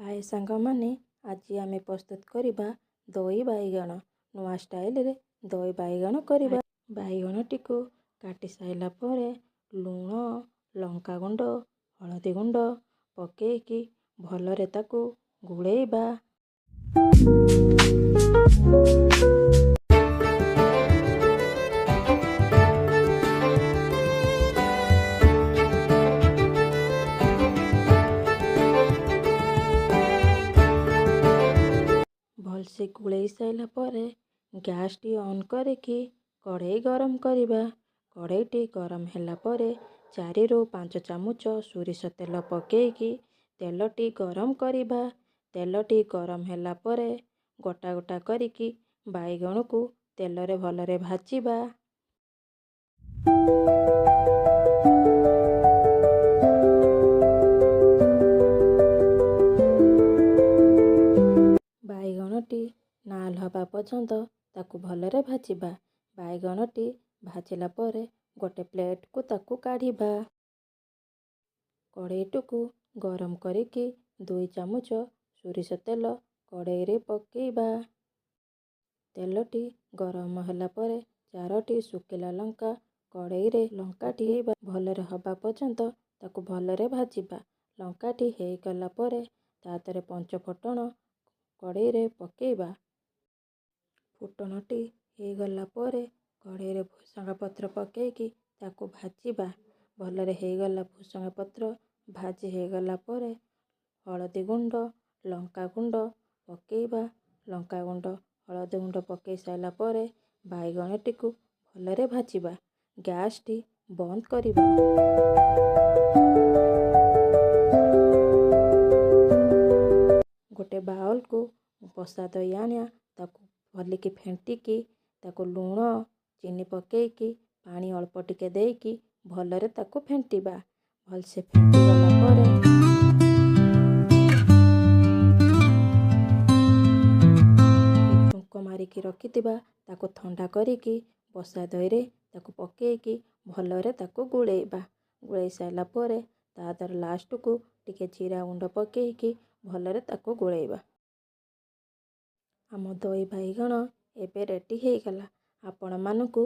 हाय सांगमाने आज आमे प्रस्तुत करिबा दही बाइगण नुआ स्टाइल रे दही बाइगण करिबा। बाइगण टिको काटी साइला परे लूण लंका गुंड हळदी गुंड पकेइकी भलरे ताकू गुळेइबा। भलसे गुड़े साइला परे गैस टी ऑन करिकी कढ़ई गरम करिबा। कढ़ई टी गरम ହେଲା ପରେ 4 ରୁ 5 ଚାମଚ ସୋରିଷ ତେଲ ପକେଇକି ତେଲ टी गरम करिबा। तेल टी गरम ହେଲା ପରେ गोटा गोटा करिकी बाइगण को तेल रे भलरे भाजिबा। बाइगण टी नाल हवा पर्यंत ताकू भलरे भाजिबा। बाइगण टी भाजिला परे गोटे प्लेट को ताकू काढ़िबा। कढ़ई को गरम करिकी 2 चामच सोरिष तेल कढ़ई रे पकेइबा। तेल टी गरम होला परे 4टी सुकिला लंका कढ़ई रे लंका टी भलरे हवा पर्यंत ताकू भलरे भाजिबा। लंका टी हे गला परे तातरे पंच फुटण कढ़ई रे पकेइबा। फुटण टी हे गला परे कढ़ई रे भुसंगा पत्र पकेइकी ताकू भाजिबा। भलरे हे गला भुसंगा पत्र भाजी हे गला परे हळदी गुंड लंका गुंड पकेइबा। लंका गुंड हळदी गुंड पकेइ साइला परे बाइगण टी को भलरे भाजिबा। गैस टी बंद करिबा। गोटे बाउल को बसा दही आनिया ताकू भलिकी फेंटिकी ताकू लूण चीनी पकेइकी पानी अल्प टिके देइकी भलरे ताकू फेंटिबा। भलसे फेंटी गला परे छुंक मारिकी रखितिबा ताकू ठंडा करिकी बसा दही रे ताकू पकेइकी भलरे ताकू गुळेइबा। गुळेइ साइला परे तादर लास्ट को टिके जीरा गुंड पकेइकी भलरे ताकू गुळेइबा। आम दही बाइगण एबे रेडी हे गला। आपण मानकू